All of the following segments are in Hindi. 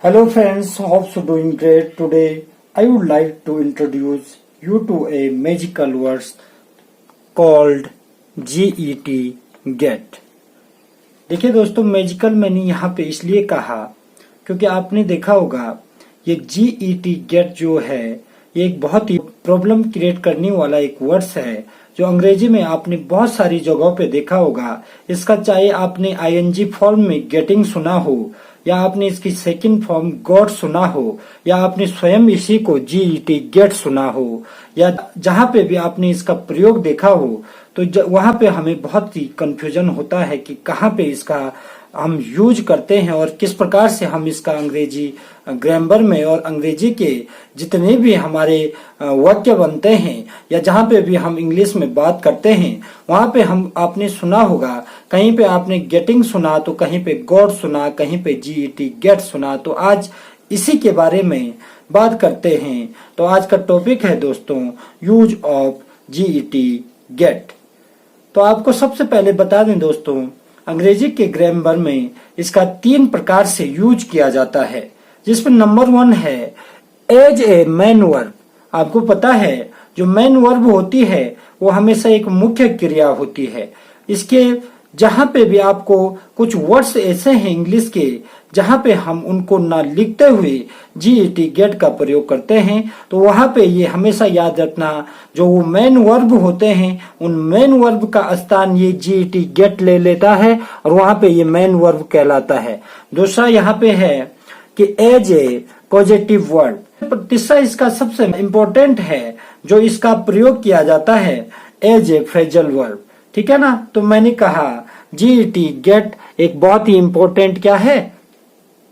Hello friends, hope you doing great. Today I would like to introduce you to a magical word called GET. देखिए दोस्तों, मैजिकल मैंने यहाँ पे इसलिए कहा क्योंकि आपने देखा होगा ये GET जो है ये एक बहुत ही प्रॉब्लम क्रिएट करने वाला एक वर्ड्स है जो अंग्रेजी में आपने बहुत सारी जगहों पे देखा होगा। इसका चाहे आपने ING फॉर्म में गेटिंग सुना हो या आपने इसकी सेकंड फॉर्म गॉड सुना हो या आपने स्वयं इसी को GET गेट सुना हो या जहां पे भी आपने इसका प्रयोग देखा हो तो वहां पे हमें बहुत ही कंफ्यूजन होता है कि कहाँ पे इसका हम यूज करते हैं और किस प्रकार से हम इसका अंग्रेजी ग्रामर में और अंग्रेजी के जितने भी हमारे वाक्य बनते हैं या जहाँ पे भी हम इंग्लिश में बात करते हैं वहां पे हम आपने सुना होगा, कहीं पे आपने गेटिंग सुना तो कहीं पे गॉड सुना, कहीं पे GET गेट सुना। तो आज इसी के बारे में बात करते हैं। तो आज का टॉपिक है दोस्तों यूज ऑफ GET गेट। तो आपको सबसे पहले बता दें दोस्तों, अंग्रेजी के ग्रामर में इसका 3 प्रकार से यूज किया जाता है, जिसमें नंबर 1 है एज ए मेन वर्ब। आपको पता है जो मेन वर्ब होती है वो हमेशा एक मुख्य क्रिया होती है। इसके जहां पे भी आपको कुछ वर्ड्स ऐसे हैं इंग्लिश के जहां पे हम उनको ना लिखते हुए GET गेट का प्रयोग करते हैं तो वहां पे ये हमेशा याद रखना, जो वो मेन वर्ब होते हैं उन मेन वर्ब का स्थान ये GET गेट ले लेता है और वहां पे ये मेन वर्ब कहलाता है। दूसरा यहाँ पे है कि एज ए पॉजिटिव वर्ड। तीसरा इसका सबसे इम्पोर्टेंट है जो इसका प्रयोग किया जाता है एज ए फ्रेजल वर्ब। ठीक है ना। तो मैंने कहा GET गेट एक बहुत ही इम्पोर्टेंट क्या है,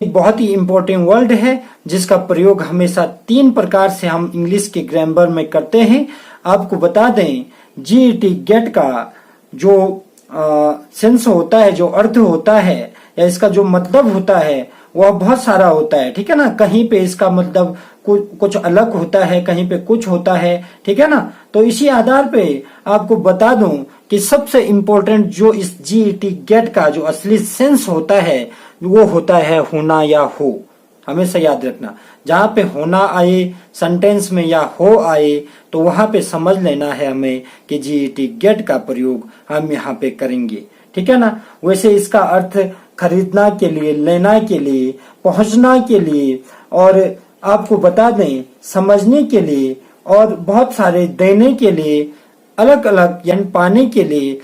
एक बहुत ही इम्पोर्टेंट वर्ड है जिसका प्रयोग हमेशा 3 प्रकार से हम इंग्लिश के ग्रामर में करते हैं। आपको बता दें GET गेट का जो सेंस होता है, जो अर्थ होता है या इसका जो मतलब होता है वह बहुत सारा होता है। ठीक है ना। कहीं पे इसका मतलब कुछ अलग होता है, कहीं पे कुछ होता है। ठीक है ना। तो इसी आधार पे आपको बता दूं कि सबसे इम्पोर्टेंट जो इस GET गेट का जो असली सेंस होता है वो होता है होना या हो। हमेशा याद रखना, जहां पे होना आए सेंटेंस में या हो आए तो वहां पे समझ लेना है हमें कि GET गेट का प्रयोग हम यहाँ पे करेंगे। ठीक है ना। वैसे इसका अर्थ खरीदना के लिए, लेना के लिए, पहुंचना के लिए और आपको बता दें समझने के लिए और बहुत सारे देने के लिए, अलग अलग यानी पाने के लिए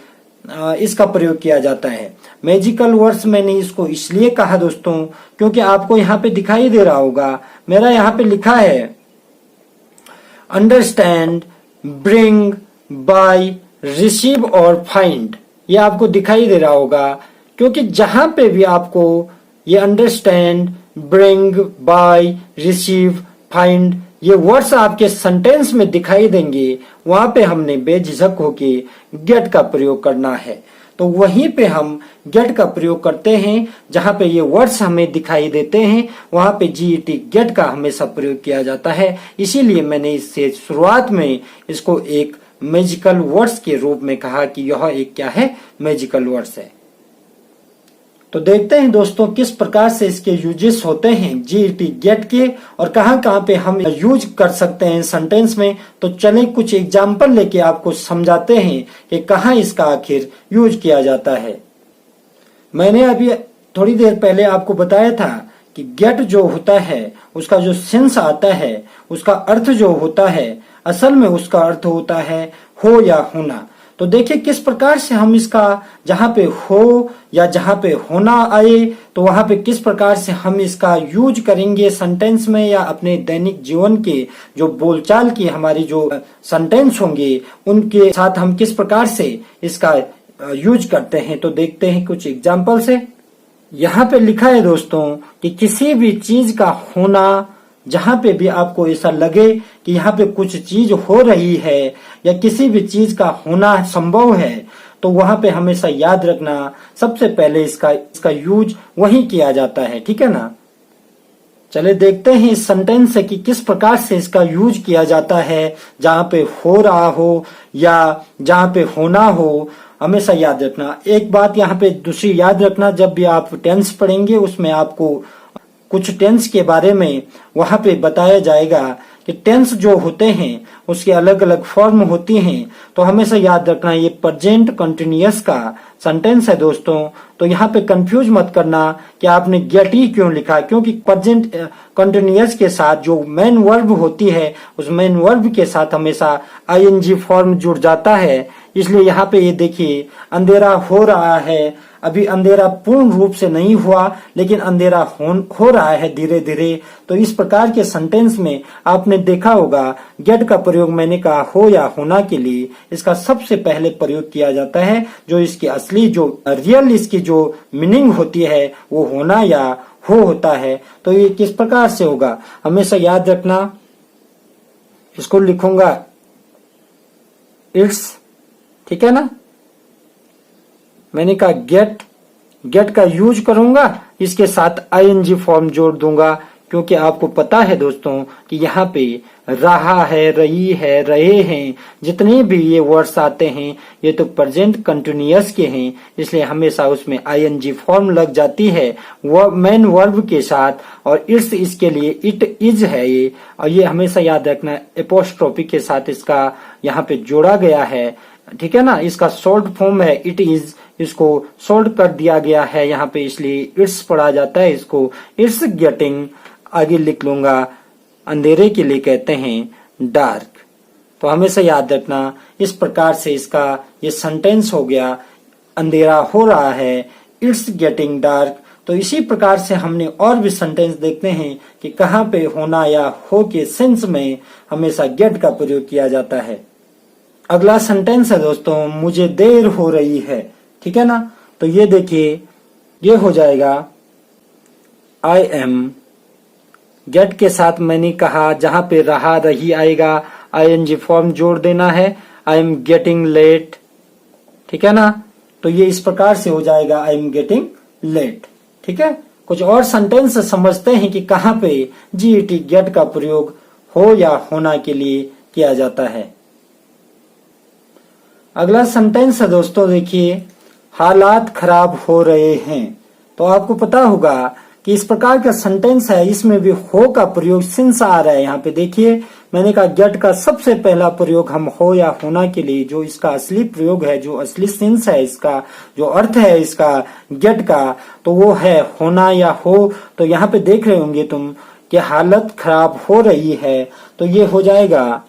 इसका प्रयोग किया जाता है। मैजिकल वर्ड्स मैंने इसको इसलिए कहा दोस्तों क्योंकि आपको यहाँ पे दिखाई दे रहा होगा, मेरा यहाँ पे लिखा है अंडरस्टैंड, ब्रिंग, बाय, रिसीव और फाइंड। ये आपको दिखाई दे रहा होगा क्योंकि जहां पे भी आपको ये understand, bring, buy, receive, find ये वर्ड्स आपके सेंटेंस में दिखाई देंगे, वहां पे हमने बेझिझक होके गेट का प्रयोग करना है। तो वहीं पे हम गेट का प्रयोग करते हैं, जहां पे ये वर्ड्स हमें दिखाई देते हैं वहां पे GET गेट का हमेशा प्रयोग किया जाता है। इसीलिए मैंने इससे शुरुआत में इसको एक मैजिकल वर्ड्स के रूप में कहा कि यह एक क्या है, मैजिकल वर्ड्स है। तो देखते हैं दोस्तों किस प्रकार से इसके यूजेस होते हैं GET गेट के और कहां कहां पे हम यूज कर सकते हैं सेंटेंस में। तो चलें कुछ एग्जाम्पल लेके आपको समझाते हैं कि कहां इसका आखिर यूज किया जाता है। मैंने अभी थोड़ी देर पहले आपको बताया था कि गेट जो होता है उसका जो सेंस आता है, उसका अर्थ जो होता है असल में उसका अर्थ होता है हो या होना। तो देखिए किस प्रकार से हम इसका जहां पे हो या जहां पे होना आए तो वहां पे किस प्रकार से हम इसका यूज करेंगे सेंटेंस में या अपने दैनिक जीवन के जो बोलचाल की हमारी जो सेंटेंस होंगे उनके साथ हम किस प्रकार से इसका यूज करते हैं। तो देखते हैं कुछ एग्जाम्पल से। यहाँ पे लिखा है दोस्तों कि किसी भी चीज का होना, जहां पे भी आपको ऐसा लगे कि यहाँ पे कुछ चीज हो रही है या किसी भी चीज का होना संभव है तो वहां पे हमेशा याद रखना सबसे पहले इसका यूज वही किया जाता है। ठीक है ना। चले देखते हैं इस सेंटेंस से कि किस प्रकार से इसका यूज किया जाता है, जहां पे हो रहा हो या जहां पे होना हो हमेशा याद रखना। एक बात यहाँ पे दूसरी याद रखना, जब भी आप टेंस पढ़ेंगे उसमें आपको कुछ टेंस के बारे में वहां पे बताया जाएगा कि टेंस जो होते हैं उसके अलग अलग फॉर्म होती हैं। तो हमेशा याद रखना ये प्रेजेंट कंटिन्यूअस का सेंटेंस है दोस्तों। तो यहाँ पे कंफ्यूज मत करना कि आपने गेट ही क्यों लिखा, क्योंकि प्रेजेंट कंटिन्यूअस के साथ जो मेन वर्ब होती है उस मेन वर्ब के साथ हमेशा आईएनजी फॉर्म जुड़ जाता है। इसलिए यहाँ पे ये देखिए अंधेरा हो रहा है, अभी अंधेरा पूर्ण रूप से नहीं हुआ लेकिन अंधेरा हो रहा है धीरे धीरे। तो इस प्रकार के सेंटेंस में आपने देखा होगा गेट का प्रयोग मैंने कहा हो या होना के लिए इसका सबसे पहले प्रयोग किया जाता है। जो इसकी असली जो रियल इसकी जो मीनिंग होती है वो होना या हो होता है। तो ये किस प्रकार से होगा हमेशा याद रखना। इसको लिखूंगा इट्स, ठीक है ना। मैंने कहा गेट का यूज करूंगा, इसके साथ आईएनजी फॉर्म जोड़ दूंगा, क्योंकि आपको पता है दोस्तों कि यहाँ पे रहा है, रही है, रहे हैं, जितने भी ये वर्ड्स आते हैं ये तो प्रेजेंट कंटिन्यूअस के हैं, इसलिए हमेशा उसमें आईएनजी फॉर्म लग जाती है वो मेन वर्ब के साथ। और इट्स इसके लिए इट इज है ये, और ये हमेशा याद रखना एपोस्ट्रोफी के साथ इसका यहाँ पे जोड़ा गया है, ठीक है ना। इसका शॉर्ट फॉर्म है इट इज, इसको शॉर्ट कर दिया गया है यहाँ पे, इसलिए इट्स पढ़ा जाता है इसको। इट्स गेटिंग, आगे लिख लूंगा अंधेरे के लिए कहते हैं डार्क। तो हमेशा याद रखना इस प्रकार से इसका ये सेंटेंस हो गया, अंधेरा हो रहा है, इट्स गेटिंग डार्क। तो इसी प्रकार से हमने और भी सेंटेंस देखते हैं कि कहाँ पे होना या हो के सेंस में हमेशा गेट का प्रयोग किया जाता है। अगला सेंटेंस है दोस्तों मुझे देर हो रही है, ठीक है ना। तो ये देखिए ये हो जाएगा आई एम, गेट के साथ मैंने कहा जहां पे रहा रही आएगा आईएनजी फॉर्म जोड़ देना है, आई एम गेटिंग लेट, ठीक है ना। तो ये इस प्रकार से हो जाएगा आई एम गेटिंग लेट, ठीक है। कुछ और सेंटेंस समझते हैं कि कहां पे जीईटी गेट का प्रयोग हो या होना के लिए किया जाता है। अगला सेंटेंस है दोस्तों देखिए हालात खराब हो रहे हैं। तो आपको पता होगा कि इस प्रकार का सेंटेंस है, इसमें भी हो का प्रयोग सिंस आ रहा है। यहाँ पे देखिए मैंने कहा गेट का सबसे पहला प्रयोग हम हो या होना के लिए, जो इसका असली प्रयोग है, जो असली सिंस है, इसका जो अर्थ है इसका गेट का, तो वो है होना या हो। तो यहाँ पे देख रहे होंगे तुम कि हालत खराब हो रही है, तो ये हो जाएगा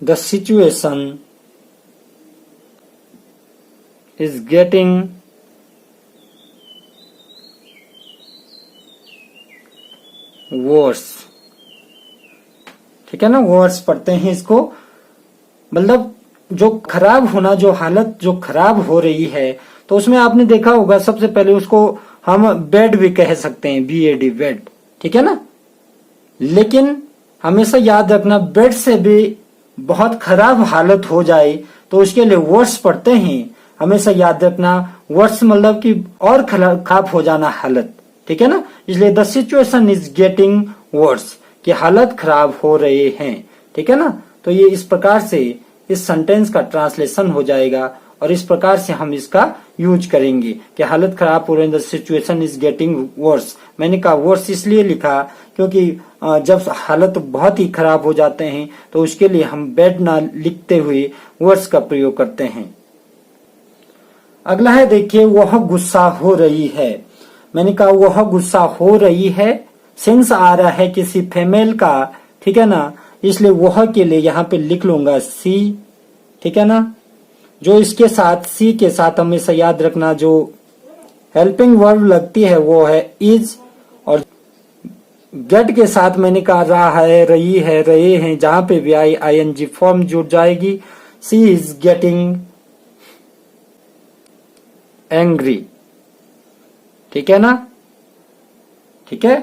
The situation is getting worse, ठीक है ना। वर्स पढ़ते हैं इसको, मतलब जो खराब होना, जो हालत जो खराब हो रही है। तो उसमें आपने देखा होगा सबसे पहले उसको हम बेड भी कह सकते हैं, BAD बेड, ठीक है ना। लेकिन हमेशा याद रखना बेड से भी बहुत खराब हालत हो जाए तो उसके लिए वर्स पढ़ते हैं। हमेशा याद रखना वर्स मतलब कि और खराब हो जाना हालत, ठीक है ना। इसलिए the situation is getting worse, कि हालत खराब हो रहे हैं, ठीक है ना। तो ये इस प्रकार से इस सेंटेंस का ट्रांसलेशन हो जाएगा और इस प्रकार से हम इसका यूज करेंगे कि हालत खराब हो रही है, the situation is getting worse. मैंने कहा वर्स इसलिए लिखा क्योंकि जब हालत बहुत ही खराब हो जाते हैं तो उसके लिए हम बेड ना लिखते हुए वर्स का प्रयोग करते हैं। अगला है देखिए वह गुस्सा हो रही है। मैंने कहा वह गुस्सा हो रही है, सेंस आ रहा है किसी फीमेल का, ठीक है ना। इसलिए वह के लिए यहाँ पे लिख लूंगा सी, ठीक है ना। जो इसके साथ सी के साथ हमेशा याद रखना जो हेल्पिंग वर्ब लगती है वो है इज, और गेट के साथ मैंने कहा रहा है, रही है, रहे हैं, जहां पे भी आईएनजी फॉर्म जुड़ जाएगी। सी इज गेटिंग एंग्री, ठीक है ना, ठीक है।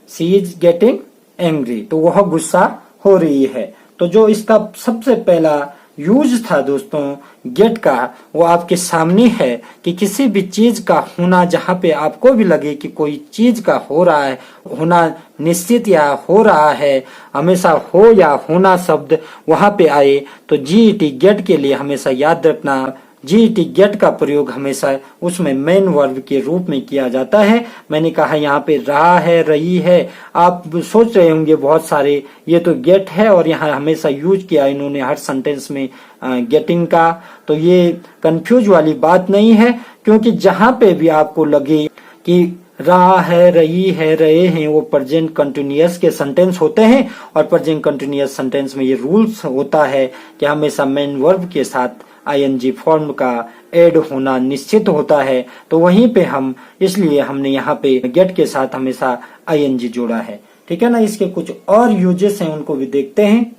सी इज गेटिंग एंग्री, तो वह गुस्सा हो रही है। तो जो इसका सबसे पहला यूज था दोस्तों गेट का, वो आपके सामने है कि किसी भी चीज का होना, जहां पे आपको भी लगे कि कोई चीज का हो रहा है, होना निश्चित या हो रहा है, हमेशा हो या होना शब्द वहां पे आए, तो जीईटी गेट के लिए हमेशा याद रखना, जीईटी गेट का प्रयोग हमेशा उसमें मेन वर्ब के रूप में किया जाता है। मैंने कहा यहाँ पे रहा है, रही है, आप सोच रहे होंगे बहुत सारे ये तो गेट है और यहाँ हमेशा यूज किया इन्होंने हर सेंटेंस में गेटिंग का, तो ये कंफ्यूज वाली बात नहीं है, क्योंकि जहां पे भी आपको लगे कि रहा है, रही है, रहे हैं, वो प्रेजेंट कंटिन्यूअस के सेंटेंस होते हैं, और प्रेजेंट कंटिन्यूअस सेंटेंस में ये रूल्स होता है कि हमेशा मेन वर्ब के साथ आईएनजी फॉर्म का ऐड होना निश्चित होता है। तो वहीं पे हम, इसलिए हमने यहाँ पे गेट के साथ हमेशा आईएनजी जोड़ा है, ठीक है ना। इसके कुछ और यूजेस हैं, उनको भी देखते हैं।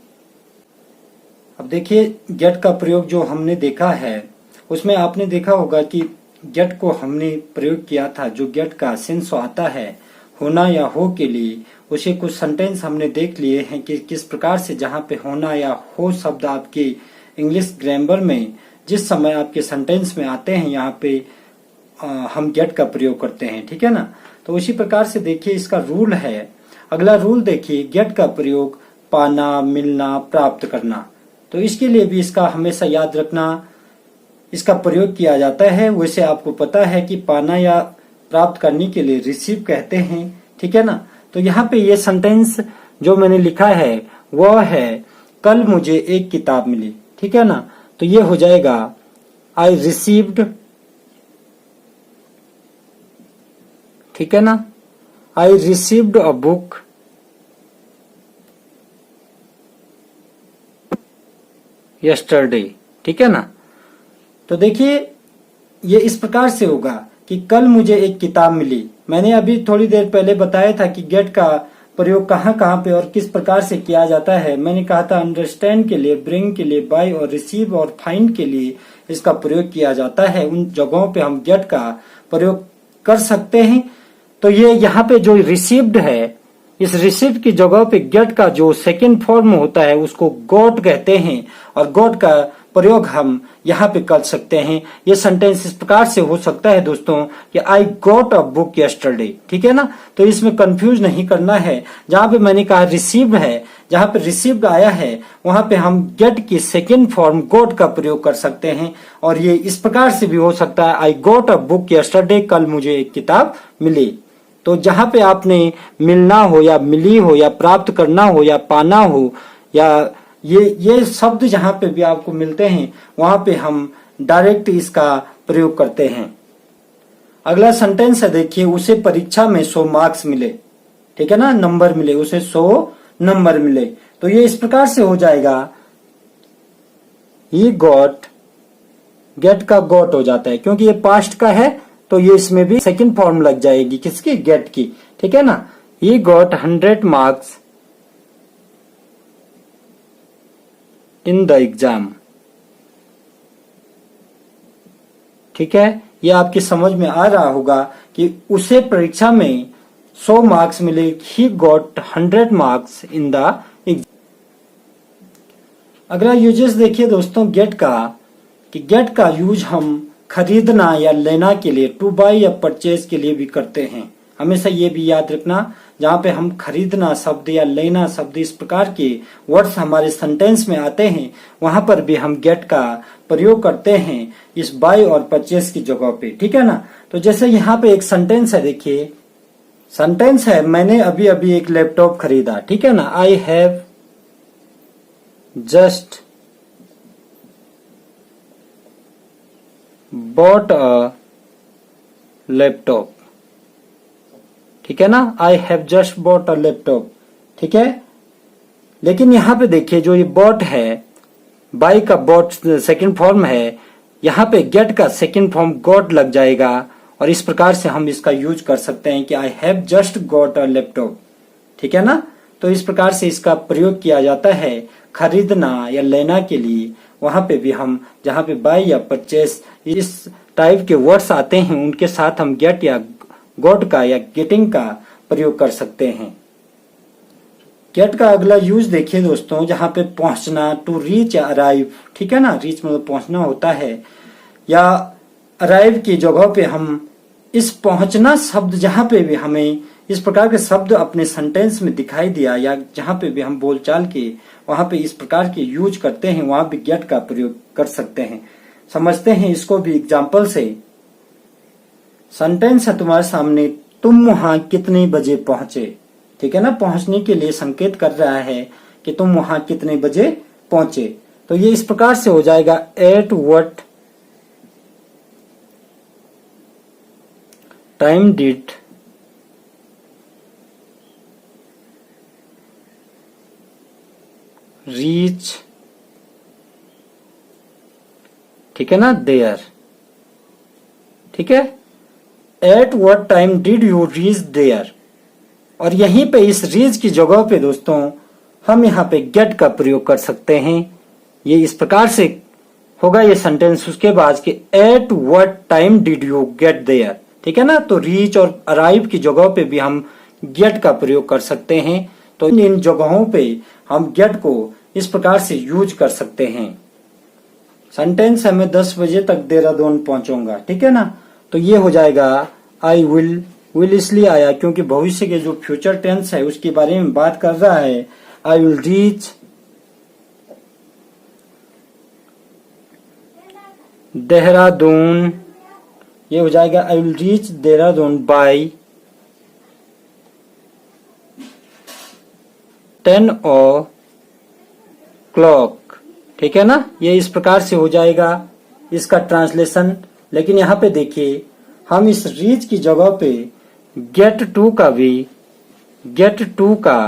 अब देखिए गेट का प्रयोग जो हमने देखा है, उसमें आपने देखा होगा कि गेट को हमने प्रयोग किया था, जो गेट का सेंस आता है होना या हो के लिए, उसे कुछ सेंटेंस हमने देख लिए हैं कि किस प्रकार से जहां पे होना या हो शब्द आपके इंग्लिश ग्रामर में जिस समय आपके सेंटेंस में आते हैं, यहाँ पे हम गेट का प्रयोग करते हैं, ठीक है ना। तो उसी प्रकार से देखिए इसका रूल है। अगला रूल देखिए, गेट का प्रयोग पाना, मिलना, प्राप्त करना, तो इसके लिए भी इसका हमेशा याद रखना, इसका प्रयोग किया जाता है। वैसे आपको पता है कि पाना या प्राप्त करने के लिए रिसीव कहते हैं, ठीक है ना। तो यहाँ पे ये सेंटेंस जो मैंने लिखा है वह है कल मुझे एक किताब मिली, ठीक है ना। तो ये हो जाएगा आई रिसीव्ड, ठीक है ना, I received a book yesterday, ठीक है ना। तो देखिए ये इस प्रकार से होगा कि कल मुझे एक किताब मिली। मैंने अभी थोड़ी देर पहले बताया था कि गेट का प्रयोग कहाँ कहाँ पे और किस प्रकार से किया जाता है। मैंने कहा था अंडरस्टैंड के लिए, ब्रिंग के लिए, बाय और रिसीव और फाइंड के लिए इसका प्रयोग किया जाता है। उन जगहों पे हम गेट का प्रयोग कर सकते हैं। तो ये यहाँ पे जो रिसीव्ड है, इस रिसीव्ड की जगह पे गेट का जो सेकंड फॉर्म होता है उसको गॉट कहते हैं, और गॉट का प्रयोग हम यहाँ पे कर सकते हैं। ये सेंटेंस इस प्रकार से हो सकता है दोस्तों कि I got a book yesterday, ठीक है ना। तो इसमें कंफ्यूज नहीं करना है। जहां पे मैंने कहा रिसीव्ड है, जहां पे रिसीव्ड आया है वहां पे हम गेट की सेकंड फॉर्म गॉट का प्रयोग कर सकते हैं। और ये इस प्रकार से भी हो सकता है I got a book yesterday, कल मुझे एक किताब मिली। तो जहां पे आपने मिलना हो या मिली हो या प्राप्त करना हो या पाना हो, या ये शब्द जहां पे भी आपको मिलते हैं वहां पे हम डायरेक्ट इसका प्रयोग करते हैं। अगला सेंटेंस है देखिए, उसे परीक्षा में 100 मार्क्स मिले, ठीक है ना, नंबर मिले, उसे 100 नंबर मिले। तो ये इस प्रकार से हो जाएगा, ही गॉट, गेट का गॉट हो जाता है क्योंकि ये पास्ट का है, तो ये इसमें भी सेकंड फॉर्म लग जाएगी किसकी, गेट की, ठीक है ना। He got 100 marks in the exam, ठीक है। ये आपकी समझ में आ रहा होगा कि उसे परीक्षा में 100 मार्क्स मिले, he got 100 marks in the exam. अगला यूजेस देखिए दोस्तों गेट का, कि गेट का यूज हम खरीदना या लेना के लिए, टू बाय या परचेज के लिए भी करते हैं। हमेशा ये भी याद रखना, जहां पे हम खरीदना शब्द या लेना शब्द इस प्रकार के वर्ड्स हमारे सेंटेंस में आते हैं, वहां पर भी हम गेट का प्रयोग करते हैं इस बाय और परचेज की जगह पे, ठीक है ना। तो जैसे यहाँ पे एक सेंटेंस है, देखिए सेंटेंस है, मैंने अभी अभी एक लैपटॉप खरीदा, ठीक है ना। I have just bought a laptop, ठीक है ना। I have just bought a laptop, ठीक है। लेकिन यहाँ पे देखिए जो ये बॉट है, बाई का बॉट सेकंड फॉर्म है, यहाँ पे गेट का सेकंड फॉर्म गॉट लग जाएगा, और इस प्रकार से हम इसका यूज कर सकते हैं कि I have just got a laptop, ठीक है ना। तो इस प्रकार से इसका प्रयोग किया जाता है खरीदना या लेना के लिए। वहां पे भी हम जहां पे बाय या परचेस इस टाइप के वर्ड्स आते हैं उनके साथ हम गेट या गॉट का या गेटिंग का प्रयोग कर सकते हैं। गेट का अगला यूज देखिए दोस्तों, जहां पे पहुंचना, टू रीच या अराइव, ठीक है ना, रीच मतलब पहुंचना होता है, या अराइव की जगह पे हम इस पहुंचना शब्द जहां पे भी हमें इस प्रकार के शब्द अपने सेंटेंस में दिखाई दिया, या जहां पे भी हम बोलचाल के वहां पे इस प्रकार के यूज करते हैं, वहां भी गेट का प्रयोग कर सकते हैं। समझते हैं इसको भी एग्जाम्पल से। सेंटेंस है तुम्हारे सामने, तुम वहां कितने बजे पहुंचे, ठीक है ना, पहुंचने के लिए संकेत कर रहा है कि तुम वहां कितने बजे पहुंचे। तो ये इस प्रकार से हो जाएगा, at what time did reach, ठीक है ना, देयर, ठीक है, at what time did you reach there. और यहीं पे इस रीच की जगह पे दोस्तों हम यहाँ पे गेट का प्रयोग कर सकते हैं। ये इस प्रकार से होगा ये सेंटेंस उसके बाद कि at what time did you get there, ठीक है ना। तो रीच और अराइव की जगह पे भी हम गेट का प्रयोग कर सकते हैं। तो इन जगहों पे हम गेट को इस प्रकार से यूज कर सकते हैं। सेंटेंस है, मैं 10 बजे तक देहरादून पहुंचूंगा, ठीक है ना। तो ये हो जाएगा आई विल इसलिए आया क्योंकि भविष्य के जो फ्यूचर टेंस है उसके बारे में बात कर रहा है। आई विल रीच देहरादून, ये हो जाएगा I will reach Dehradun by 10 o'clock, ठीक है ना। ये इस प्रकार से हो जाएगा इसका ट्रांसलेशन। लेकिन यहाँ पे देखिए हम इस रीच की जगह पे गेट टू का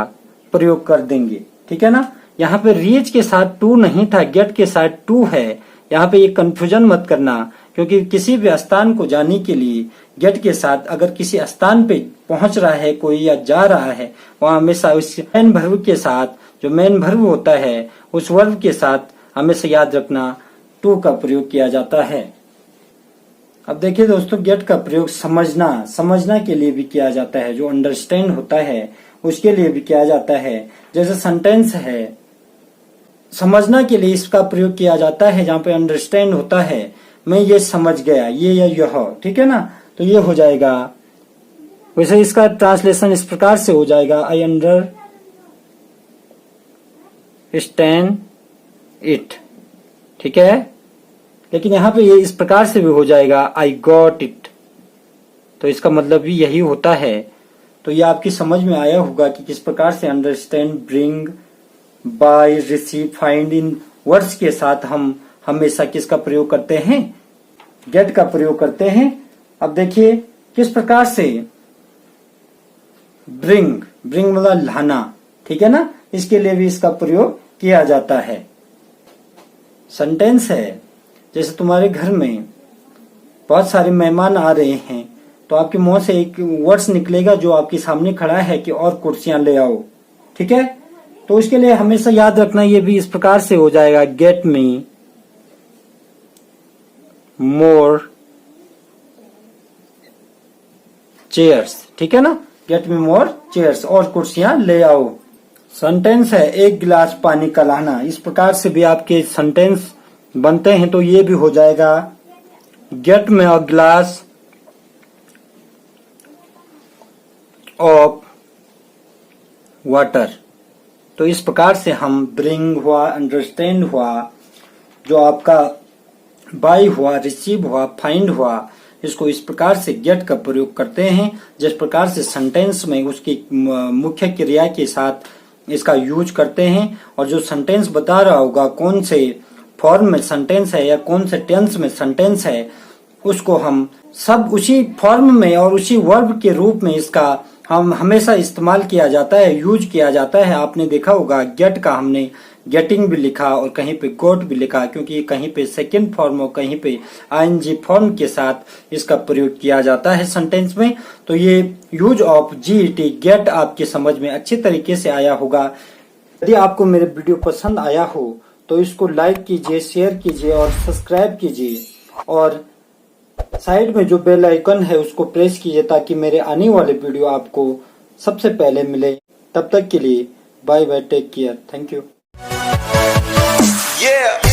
प्रयोग कर देंगे, ठीक है ना। यहाँ पे रीच के साथ टू नहीं था, गेट के साथ टू है। यहाँ पे ये कंफ्यूजन मत करना, क्योंकि किसी भी स्थान को जाने के लिए गेट के साथ अगर किसी स्थान पे पहुंच रहा है कोई या जा रहा है, वहां हमेशा उस मेन वर्ब के साथ, जो मेन वर्ब होता है उस वर्ब के साथ हमेशा याद रखना टू का प्रयोग किया जाता है। अब देखिए दोस्तों, गेट का प्रयोग समझना के लिए भी किया जाता है, जो अंडरस्टैंड होता है उसके लिए भी किया जाता है। जैसे सेंटेंस है, समझना के लिए इसका प्रयोग किया जाता है, जहां पे अंडरस्टैंड होता है, मैं ये समझ गया, ये या यह, ठीक है ना। तो ये हो जाएगा, वैसे इसका ट्रांसलेशन इस प्रकार से हो जाएगा, आई अंडरस्टैंड इट, ठीक है। लेकिन यहाँ पे ये इस प्रकार से भी हो जाएगा, आई गॉट इट। तो इसका मतलब भी यही होता है। तो ये आपकी समझ में आया होगा कि किस प्रकार से understand, bring, buy, receive, find, इन वर्ड्स के साथ हम हमेशा किसका प्रयोग करते हैं, गेट का प्रयोग करते हैं। अब देखिए किस प्रकार से ब्रिंग मतलब लाना, ठीक है ना, इसके लिए भी इसका प्रयोग किया जाता है। सेंटेंस है, जैसे तुम्हारे घर में बहुत सारे मेहमान आ रहे हैं, तो आपके मुंह से एक वर्ड्स निकलेगा जो आपके सामने खड़ा है कि और कुर्सियां ले आओ, ठीक है। तो उसके लिए हमेशा याद रखना, ये भी इस प्रकार से हो जाएगा, गेट मी मोर चेयर्स, ठीक है ना, गेट मी मोर चेयर्स, और कुर्सियां ले आओ। सेंटेंस है, एक गिलास पानी का लाना, इस प्रकार से भी आपके सेंटेंस बनते हैं। तो ये भी हो जाएगा, get me a glass of water. तो इस प्रकार से हम ब्रिंग हुआ, अंडरस्टैंड हुआ, जो आपका बाय हुआ, रिसीव हुआ, फाइंड हुआ, इसको इस प्रकार से गेट का प्रयोग करते हैं। जिस प्रकार से सेंटेंस में उसकी मुख्य क्रिया के साथ इसका यूज करते हैं, और जो सेंटेंस बता रहा होगा कौन से फॉर्म में सेंटेंस है या कौन से टेंस में सेंटेंस है, उसको हम सब उसी फॉर्म में और उसी वर्ब के रूप में इसका हम हमेशा इस्तेमाल किया जाता है, यूज किया जाता है। आपने देखा होगा गेट का हमने गेटिंग भी लिखा और कहीं पे गोट भी लिखा, क्योंकि कहीं पे सेकंड फॉर्म और कहीं पे आईएनजी फॉर्म के साथ इसका प्रयोग किया जाता है सेंटेंस में। तो ये यूज ऑफ जीईटी गेट आपके समझ में अच्छे तरीके से आया होगा। यदि आपको मेरे वीडियो पसंद आया हो तो इसको लाइक कीजिए, शेयर कीजिए और सब्सक्राइब कीजिए, और साइड में जो बेल आइकन है उसको प्रेस कीजिए ताकि मेरे आने वाले वीडियो आपको सबसे पहले मिले। तब तक के लिए bye bye, take care, thank you. Yeah.